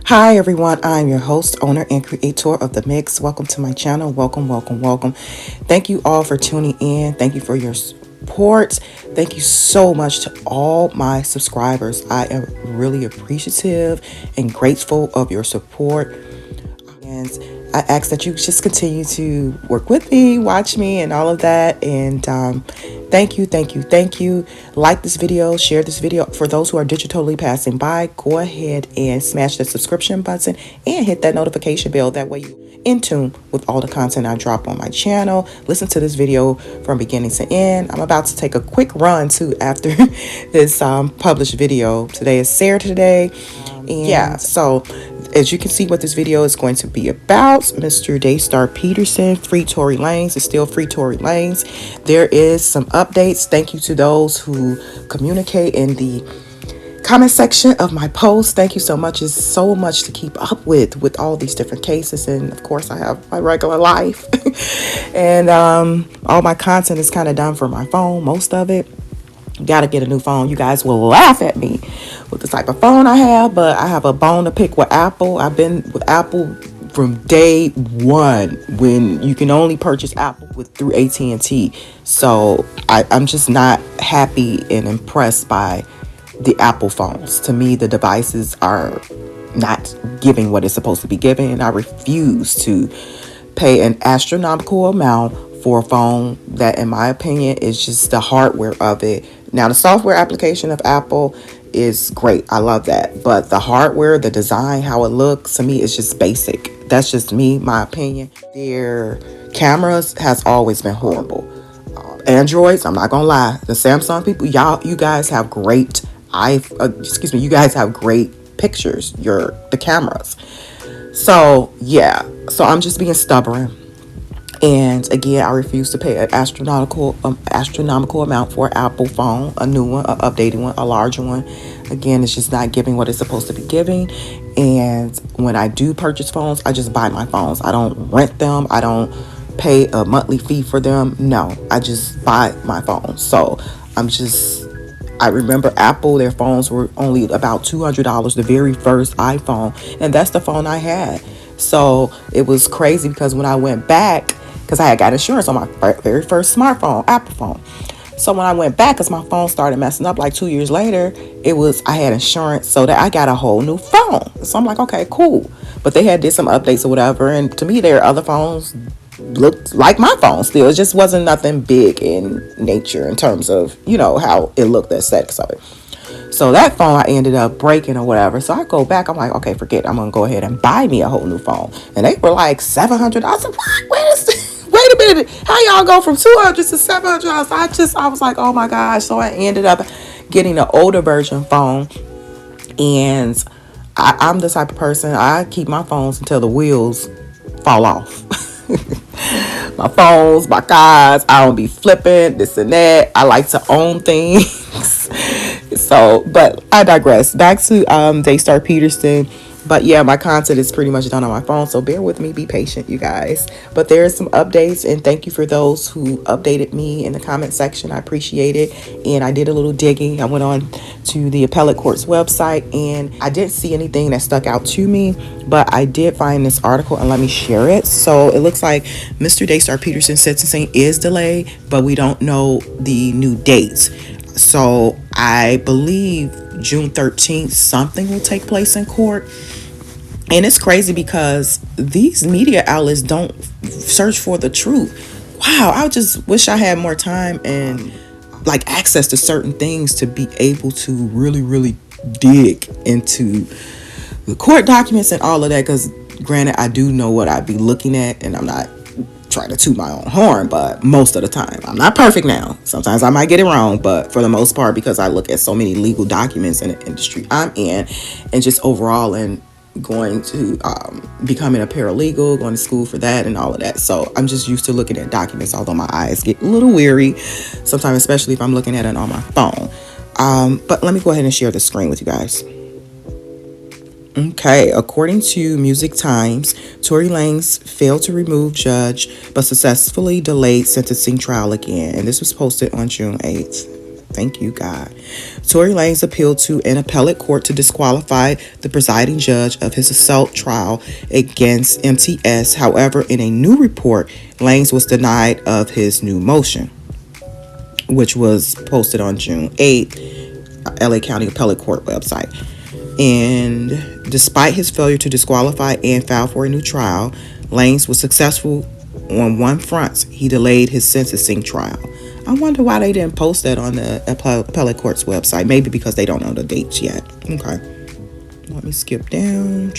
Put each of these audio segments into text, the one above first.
Hi everyone, I'm your host, owner, and creator of The Mix. Welcome to my channel. Welcome, welcome, welcome. Thank you all for tuning in. Thank you for your support. Thank you so much to all my subscribers. I am really appreciative and grateful of your support. And I ask that you just continue to work with me, watch me, and all of that. And thank you, thank you, thank you. Like this video, share this video. For those who are digitally passing by, go ahead and smash the subscription button and hit that notification bell. That way you're in tune with all the content I drop on my channel. Listen to this video from beginning to end. I'm about to take a quick run too after this published video. Today is Saturday. And yeah, so as you can see what this video is going to be about, Mr. DAYSTAR Peterson, free Tory Lanez, is still free Tory Lanez. There is some updates. Thank you to those who communicate in the comment section of my posts. Thank you so much. It's so much to keep up with all these different cases. And of course I have my regular life and all my content is kind of done for my phone, most of it. Gotta get a new phone. You guys will laugh at me with the type of phone I have, but I have a bone to pick with Apple. I've been with Apple from day one when you can only purchase Apple through AT&T. So I'm just not happy and impressed by the Apple phones. To me, the devices are not giving what it's supposed to be giving, and I refuse to pay an astronomical amount for a phone that, in my opinion, is just the hardware of it. Now, the software application of Apple is great. I love that. But the hardware, the design, how it looks, to me, is just basic. That's just me, my opinion. Their cameras has always been horrible. Androids, I'm not gonna lie. The Samsung people, you guys have great you guys have great pictures. The cameras. So yeah. So I'm just being stubborn. And again, I refuse to pay an astronomical amount for an Apple phone, a new one, an updated one, a larger one. Again, it's just not giving what it's supposed to be giving. And when I do purchase phones, I just buy my phones. I don't rent them. I don't pay a monthly fee for them. No, I just buy my phones. So I remember Apple, their phones were only about $200, the very first iPhone. And that's the phone I had. So it was crazy because when I went back, because I had got insurance on my very first smartphone, Apple phone. So when I went back, because my phone started messing up like 2 years later, I had insurance, so that I got a whole new phone. So I'm like, okay, cool. But they did some updates or whatever, and to me, their other phones looked like my phone still. It just wasn't nothing big in nature in terms of, how it looked, the aesthetics of it. So that phone I ended up breaking or whatever. So I go back. I'm like, okay, forget it. I'm going to go ahead and buy me a whole new phone. And they were like $700. I said, what? Wait a minute. How y'all go from $200 to $700? I was like, oh my gosh. So I ended up getting an older version phone. And I'm the type of person, I keep my phones until the wheels fall off. My phones, my cars, I don't be flipping this and that. I like to own things. So, but I digress. Back to DAYSTAR Peterson. But yeah, my content is pretty much done on my phone, so bear with me, be patient, you guys. But there's some updates, and thank you for those who updated me in the comment section. I appreciate it. And I did a little digging. I went on to the appellate court's website, and I didn't see anything that stuck out to me, but I did find this article, and let me share it. So it looks like Mr. DAYSTAR Peterson's sentencing is delayed, but we don't know the new dates. So I believe June 13th, something will take place in court. And it's crazy because these media outlets don't search for the truth. Wow, I just wish I had more time and access to certain things to be able to really, really dig into the court documents and all of that. Because granted, I do know what I'd be looking at, and I'm not trying to toot my own horn, but most of the time, I'm not perfect now. Sometimes I might get it wrong, but for the most part, because I look at so many legal documents in the industry I'm in, and just overall, and going to becoming a paralegal, going to school for that and all of that. So I'm just used to looking at documents, although my eyes get a little weary sometimes, especially if I'm looking at it on my phone. But let me go ahead and share the screen with you guys. Okay, according to Music Times, Tory Lanez failed to remove judge but successfully delayed sentencing trial again. And this was posted on June 8th. Thank you, God. Tory Lanez appealed to an appellate court to disqualify the presiding judge of his assault trial against MTS. However, in a new report, Lanez was denied of his new motion, which was posted on June 8th, LA County Appellate Court website. And despite his failure to disqualify and file for a new trial, Lanez was successful on one front. He delayed his sentencing trial. I wonder why they didn't post that on the appellate court's website. Maybe because they don't know the dates yet. Okay. Let me skip down.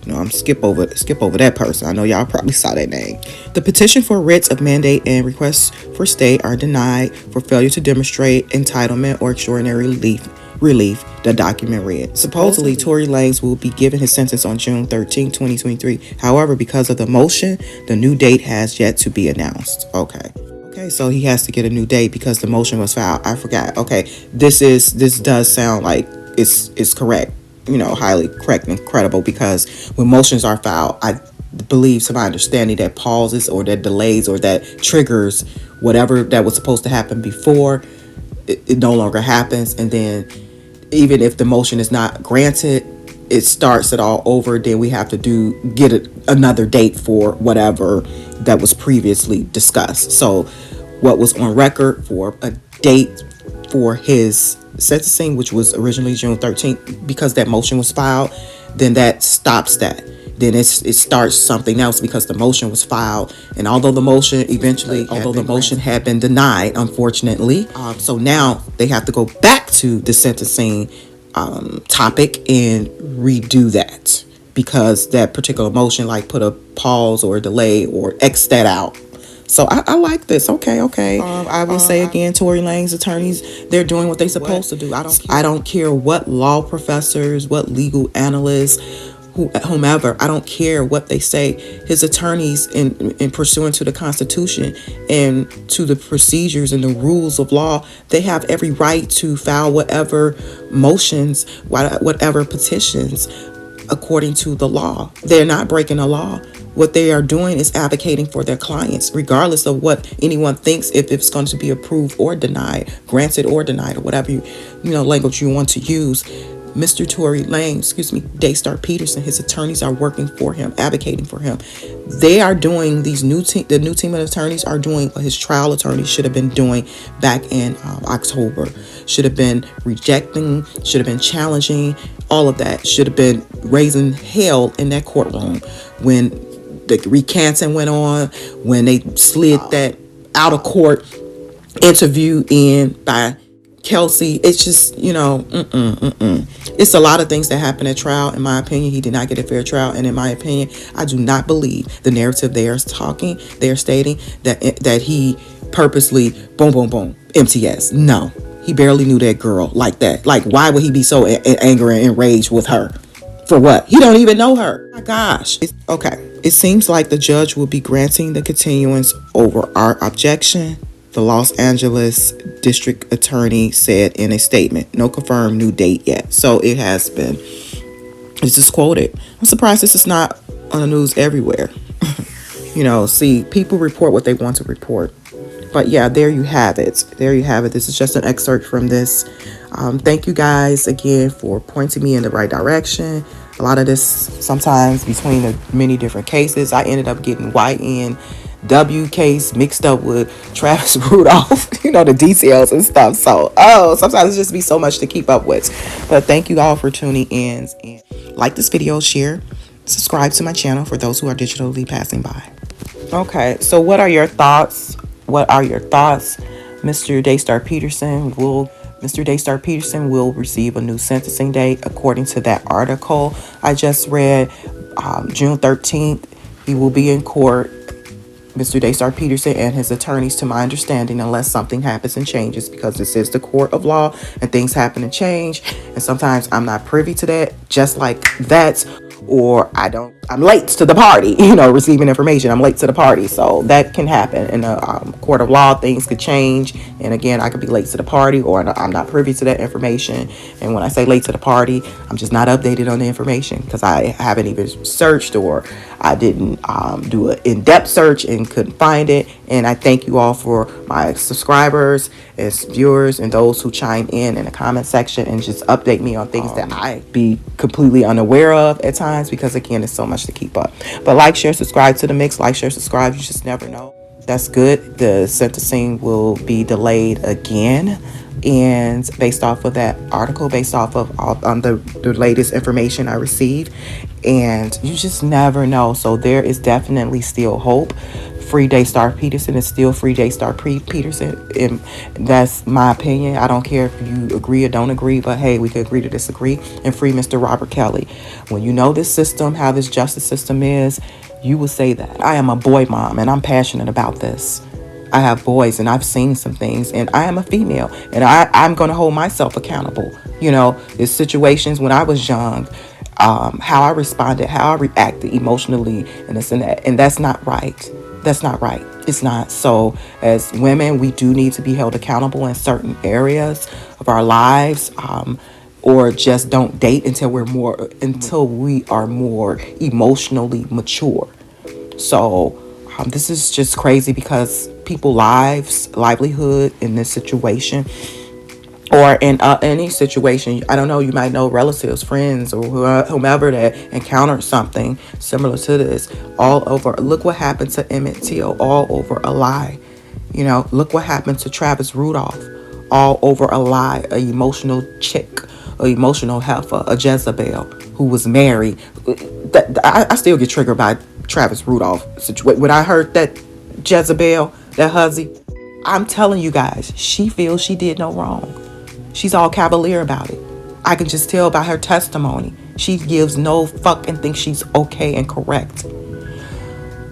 No, I'm skip over that person. I know y'all probably saw that name. The petition for writs of mandate and requests for stay are denied for failure to demonstrate entitlement or extraordinary relief, the document read. Supposedly, Tory Lanez will be given his sentence on June 13, 2023. However, because of the motion, the new date has yet to be announced. Okay, so he has to get a new date because the motion was filed. I forgot. Okay, this does sound like it's correct. Highly correct and credible, because when motions are filed, I believe, to my understanding, that pauses or that delays or that triggers whatever that was supposed to happen before, it no longer happens. And then even if the motion is not granted, it starts it all over. Then we have to get another date for whatever that was previously discussed. So what was on record for a date for his sentencing, which was originally June 13th, because that motion was filed, then that stops that. Then it starts something else because the motion was filed. And although the motion had been denied, unfortunately, so now they have to go back to the sentencing topic and redo that, because that particular motion put a pause or a delay or X that out. So I like this. Okay. I will say again, Tory Lanez attorneys, they're doing what they're supposed to do. I don't care what law professors, what legal analysts, whomever, I don't care what they say. His attorneys, in pursuant to the Constitution and to the procedures and the rules of law, they have every right to file whatever motions, whatever petitions according to the law. They're not breaking the law. What they are doing is advocating for their clients, regardless of what anyone thinks, if it's going to be approved or denied, granted or denied, or whatever language you want to use. Mr. Tory Lanez, DAYSTAR Peterson, his attorneys are working for him, advocating for him. They are doing the new team of attorneys are doing what his trial attorneys should have been doing back in October. Should have been rejecting, should have been challenging, all of that. Should have been raising hell in that courtroom when the recanting went on, when they slid that out of court interview in by Kelsey. It's just, it's a lot of things that happen at trial. In my opinion, he did not get a fair trial. And in my opinion, I do not believe the narrative they are stating that he purposely, boom, MTS. No, he barely knew that girl like that. Why would he be so angry and enraged with her? For what? He don't even know her. Oh my gosh. It seems like the judge will be granting the continuance over our objection, the Los Angeles District Attorney said in a statement. No confirmed new date yet. So it has been. This is quoted. I'm surprised this is not on the news everywhere. See, people report what they want to report. But yeah, there you have it. This is just an excerpt from this. Thank you guys again for pointing me in the right direction. A lot of this, sometimes between the many different cases, I ended up getting YNW case mixed up with Travis Rudolph, the details and stuff. So, sometimes it just be so much to keep up with. But thank you all for tuning in. And like this video, share, subscribe to my channel for those who are digitally passing by. Okay, so what are your thoughts? Mr. DAYSTAR Peterson will receive a new sentencing date according to that article I just read. June 13th, he will be in court. Mr. DAYSTAR Peterson and his attorneys, to my understanding, unless something happens and changes, because this is the court of law and things happen and change. And sometimes I'm not privy to that, just like that, or I'm late to the party, receiving information. I'm late to the party. So that can happen in the court of law. Things could change. And again, I could be late to the party, or I'm not privy to that information. And when I say late to the party, I'm just not updated on the information because I haven't even searched, or I didn't do an in-depth search and couldn't find it. And I thank you all for my subscribers, as viewers, and those who chime in the comment section and just update me on things that I be completely unaware of at times, because again, it's so much to keep up. But like, share, subscribe to the mix. Like, share, subscribe. You just never know. That's good. The sentencing will be delayed again. And based off of that article, based off of the latest information I received, and you just never know. So there is definitely still hope. Free DAYSTAR Peterson is still free DAYSTAR Peterson, and that's my opinion. I don't care if you agree or don't agree, but hey, we could agree to disagree. And free Mr. Robert Kelly. When you know this system, how this justice system is, you will say that. I am a boy mom, and I'm passionate about this. I have boys, and I've seen some things, and I am a female, and I'm going to hold myself accountable. You know, there's situations when I was young, how I responded, how I reacted emotionally, and this and that, and that's not right. That's not right. It's not. So as women, we do need to be held accountable in certain areas of our lives, or just don't date until we are more emotionally mature. So this is just crazy, because people livelihood in this situation, or in any situation, I don't know, you might know relatives, friends, or whomever that encountered something similar to this, all over. Look what happened to Emmett Till, all over a lie. You know, look what happened to Travis Rudolph, all over a lie, a emotional chick, a emotional heifer, a Jezebel who was married. I still get triggered by Travis Rudolph situation. When I heard that Jezebel, that hussy, I'm telling you guys, she feels she did no wrong. She's all cavalier about it. I can just tell by her testimony. She gives no fuck and thinks she's okay and correct.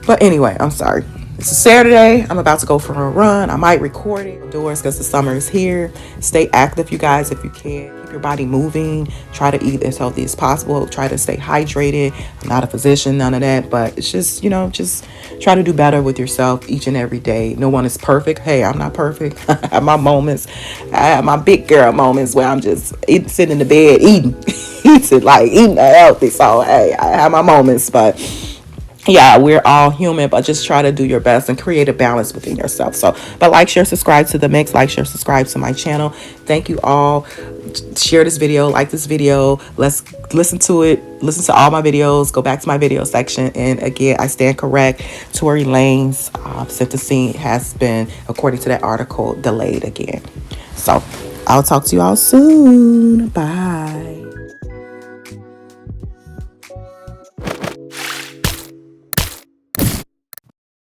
But anyway, I'm sorry. It's a Saturday. I'm about to go for a run. I might record it indoors because the summer is here. Stay active, you guys, if you can. Keep your body moving. Try to eat as healthy as possible. Try to stay hydrated. I'm not a physician, none of that. But it's just, just try to do better with yourself each and every day. No one is perfect. Hey, I'm not perfect. I have my moments. I have my big girl moments where I'm just sitting in the bed eating. eating healthy. So, hey, I have my moments. But yeah, we're all human, but just try to do your best and create a balance within yourself. So, but like, share, subscribe to the mix. Like, share, subscribe to my channel. Thank you all. Share this video, like this video. Let's listen to it. Listen to all my videos. Go back to my video section. And again, I stand correct. Tory Lanez sentencing has been, according to that article, delayed again. So I'll talk to you all soon. Bye.